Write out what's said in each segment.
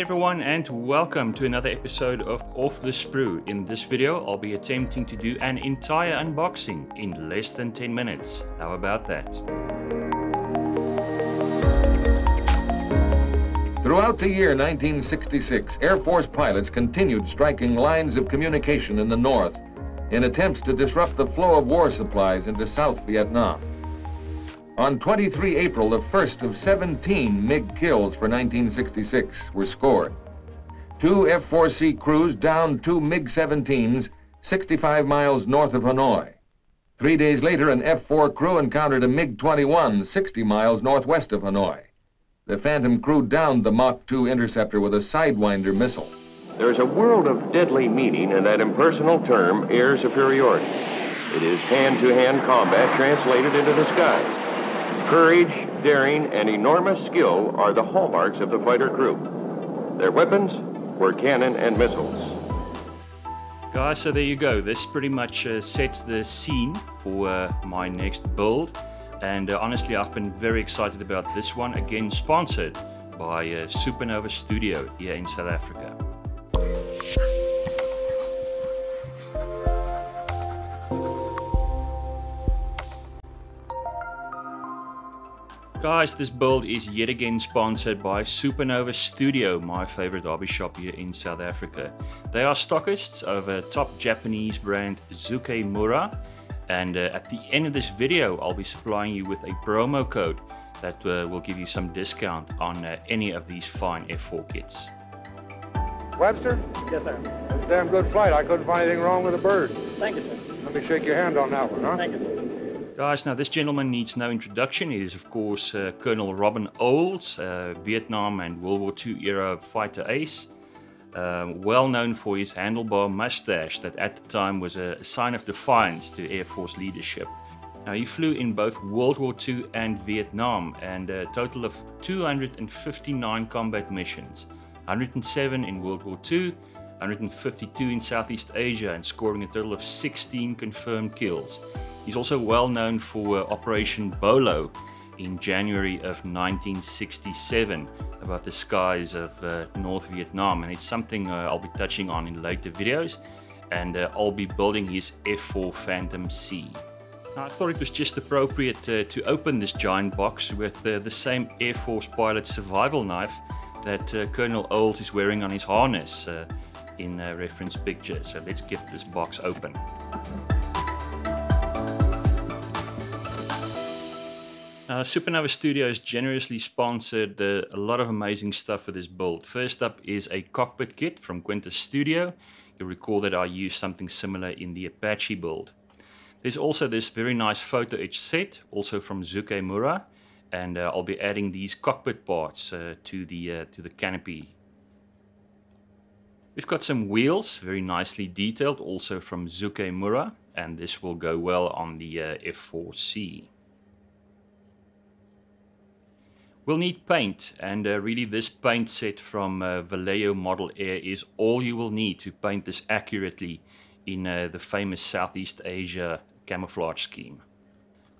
everyone, and welcome to another episode of Off the Sprue. In this video I'll be attempting to do an entire unboxing in less than 10 minutes. How about that? Throughout the year 1966, Air Force pilots continued striking lines of communication in the north in attempts to disrupt the flow of war supplies into South Vietnam. On 23 April, the first of 17 MiG kills for 1966 were scored. 2 F-4C crews downed 2 MiG-17s 65 miles north of Hanoi. 3 days later, an F-4 crew encountered a MiG-21 60 miles northwest of Hanoi. The Phantom crew downed the Mach 2 interceptor with a Sidewinder missile. There's a world of deadly meaning in that impersonal term, air superiority. It is hand-to-hand combat translated into the skies. Courage, daring, and enormous skill are the hallmarks of the fighter crew. Their weapons were cannon and missiles. Guys, so there you go. This pretty much sets the scene for my next build. And honestly, I've been very excited about this one. Again, sponsored by Supernova Studio here in South Africa. Guys, this build is yet again sponsored by Supernova Studio, my favorite hobby shop here in South Africa. They are stockists of a top Japanese brand, Zoukei Mura, and at the end of this video I'll be supplying you with a promo code that will give you some discount on any of these fine F4 kits. Webster? Yes, sir. That's a damn good flight. I couldn't find anything wrong with the bird. Thank you, sir. Let me shake your hand on that one, huh? Thank you, sir. Guys, now this gentleman needs no introduction. He is of course Colonel Robin Olds, Vietnam and World War II era fighter ace. Well known for his handlebar mustache that at the time was a sign of defiance to Air Force leadership. Now he flew in both World War II and Vietnam, and a total of 259 combat missions. 107 in World War II, 152 in Southeast Asia, and scoring a total of 16 confirmed kills. He's also well known for Operation Bolo in January of 1967 above the skies of North Vietnam, and it's something I'll be touching on in later videos, and I'll be building his F-4 Phantom C. Now, I thought it was just appropriate to open this giant box with the same Air Force pilot survival knife that Colonel Olds is wearing on his harness in reference picture. So let's get this box open. Supernova Studios generously sponsored a lot of amazing stuff for this build. First up is a cockpit kit from Quintus Studio. You'll recall that I used something similar in the Apache build. There's also this very nice photo etch set, also from Zoukei Mura, and I'll be adding these cockpit parts to the canopy. We've got some wheels, very nicely detailed, also from Zoukei Mura, and this will go well on the F-4C. We'll need paint, and really this paint set from Vallejo Model Air is all you will need to paint this accurately in the famous Southeast Asia camouflage scheme.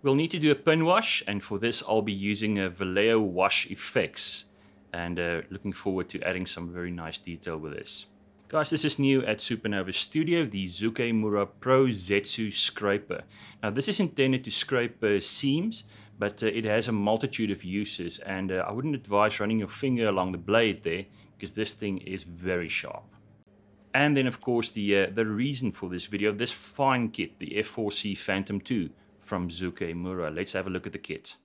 We'll need to do a pin wash, and for this I'll be using Vallejo Wash Effects, and looking forward to adding some very nice detail with this. Guys, this is new at Supernova Studio, the Zoukei Mura Pro Zetsu Scraper. Now this is intended to scrape seams, but it has a multitude of uses, and I wouldn't advise running your finger along the blade there, because this thing is very sharp. And then of course the reason for this video, this fine kit, the F-4C Phantom 2 from Zoukei Mura. Let's have a look at the kit.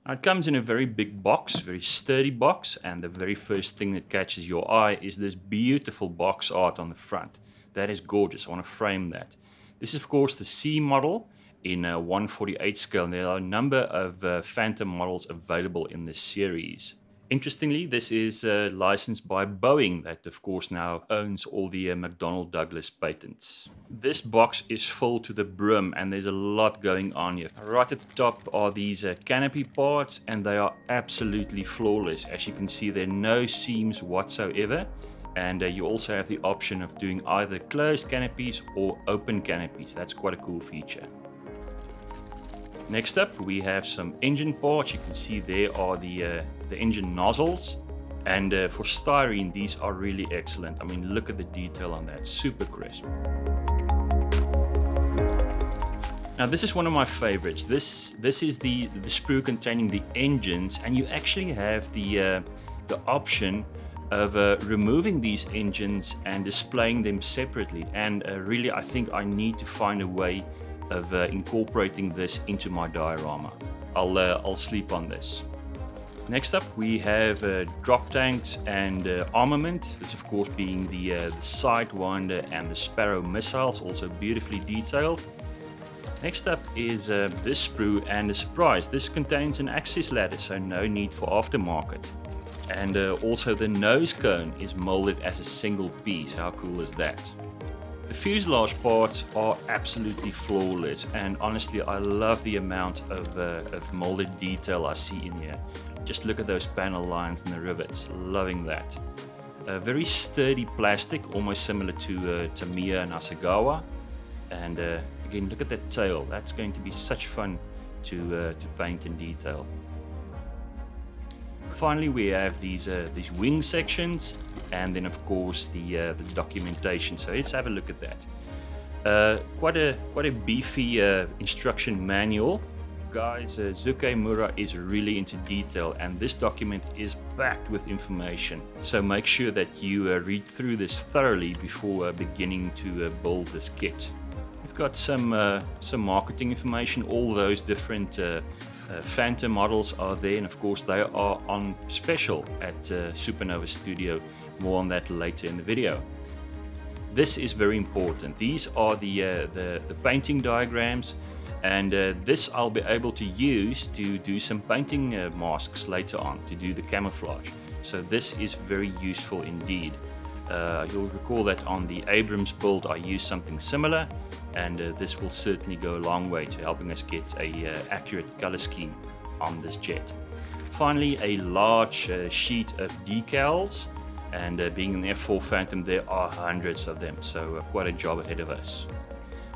Now, it comes in a very big box, very sturdy box, and the very first thing that catches your eye is this beautiful box art on the front. That is gorgeous. I want to frame that. This is of course the C model in 1/48 scale, and there are a number of Phantom models available in this series. Interestingly, this is licensed by Boeing, that of course now owns all the McDonnell Douglas patents. This box is full to the brim, and there's a lot going on here. Right at the top are these canopy parts, and they are absolutely flawless. As you can see, there are no seams whatsoever, and you also have the option of doing either closed canopies or open canopies. That's quite a cool feature. Next up, we have some engine parts. You can see there are the engine nozzles And for styrene, these are really excellent. I mean, look at the detail on that, super crisp. Now this is one of my favorites. This is the sprue containing the engines, and you actually have the option of removing these engines and displaying them separately. And really, I think I need to find a way of incorporating this into my diorama. I'll sleep on this. Next up, we have drop tanks and armament. This, of course, being the Sidewinder and the Sparrow missiles, also beautifully detailed. Next up is this sprue, and a surprise, this contains an access ladder, so no need for aftermarket. And also the nose cone is molded as a single piece. How cool is that? The fuselage parts are absolutely flawless, and honestly I love the amount of molded detail I see in here. Just look at those panel lines and the rivets, loving that. Very sturdy plastic, almost similar to Tamiya and Asagawa. And again, look at that tail. That's going to be such fun to paint in detail. Finally, we have these wing sections, and then of course the documentation. So let's have a look at that. Quite a beefy instruction manual. Guys, Zoukei Mura is really into detail, and this document is packed with information. So make sure that you read through this thoroughly before beginning to build this kit. We've got some marketing information. All those different Phantom models are there, and of course they are on special at Supernova Studio. More on that later in the video. This is very important. These are the painting diagrams, and this I'll be able to use to do some painting masks later on, to do the camouflage. So this is very useful indeed. You'll recall that on the Abrams build I used something similar, and this will certainly go a long way to helping us get a accurate color scheme on this jet. Finally, a large sheet of decals, and being an F-4 Phantom, there are hundreds of them, so quite a job ahead of us.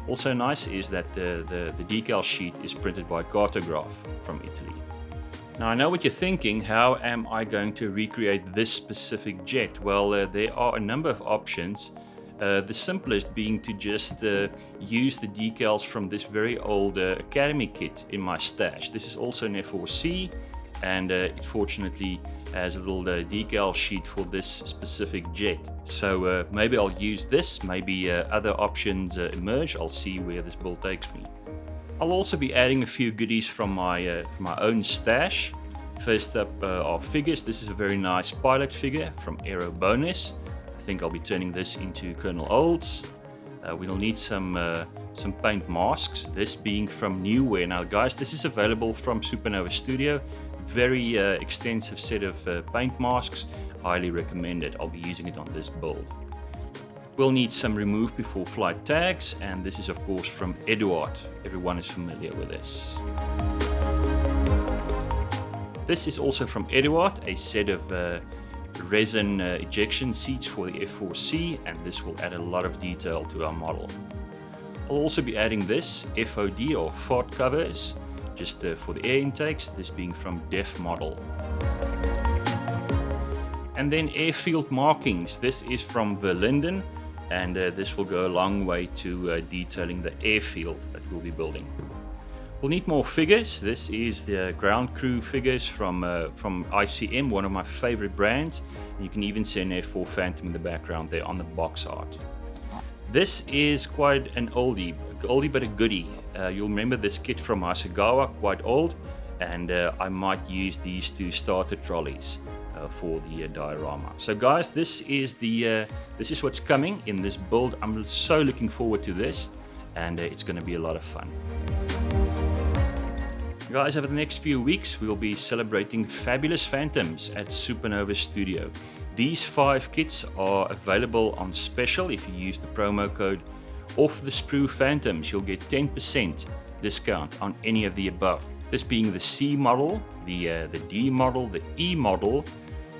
Also nice is that the decal sheet is printed by Cartograph from Italy. Now I know what you're thinking, how am I going to recreate this specific jet? Well, there are a number of options. The simplest being to just use the decals from this very old Academy kit in my stash. This is also an F-4C, and it fortunately has a little decal sheet for this specific jet. So maybe I'll use this, maybe other options emerge. I'll see where this build takes me. I'll also be adding a few goodies from my own stash. First up are figures. This is a very nice pilot figure from Aero Bonus. I think I'll be turning this into Colonel Olds. We'll need some paint masks, this being from Newware. Now guys, this is available from Supernova Studio. Very extensive set of paint masks, highly recommended. I'll be using it on this build. We'll need some remove before flight tags, and this is of course from Eduard. Everyone is familiar with this. This is also from Eduard, a set of resin ejection seats for the F-4C, and this will add a lot of detail to our model. I'll also be adding this FOD or FOD covers, just for the air intakes, this being from Def Model. And then airfield markings. This is from Verlinden, and this will go a long way to detailing the airfield that we'll be building. We'll need more figures. This is the ground crew figures from ICM, one of my favorite brands. And you can even see an F-4 Phantom in the background there on the box art. This is quite an oldie but a goodie. You'll remember this kit from Asagawa, quite old, and I might use these two starter trolleys for the diorama. So guys, this is what's coming in this build. I'm so looking forward to this, and it's going to be a lot of fun. Guys, over the next few weeks we'll be celebrating fabulous Phantoms at Supernova Studio. These 5 kits are available on special. If you use the promo code off the Sprue Phantoms, you'll get 10% discount on any of the above. This being the C model, the D model, the E model,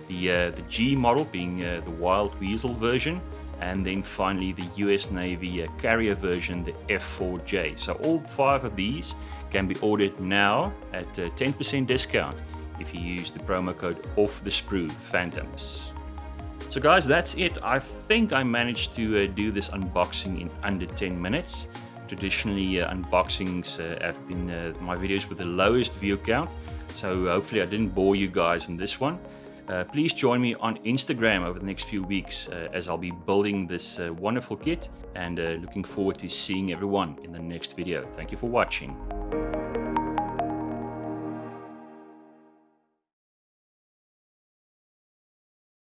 the G model being the Wild Weasel version, and then finally the US Navy carrier version, the F-4J. So all 5 of these can be ordered now at 10% discount if you use the promo code OFFTHESPRUE Phantoms. So guys, that's it. I think I managed to do this unboxing in under 10 minutes. Traditionally, unboxings have been my videos with the lowest view count, so hopefully I didn't bore you guys in this one. Please join me on Instagram over the next few weeks as I'll be building this wonderful kit, and looking forward to seeing everyone in the next video. Thank you for watching.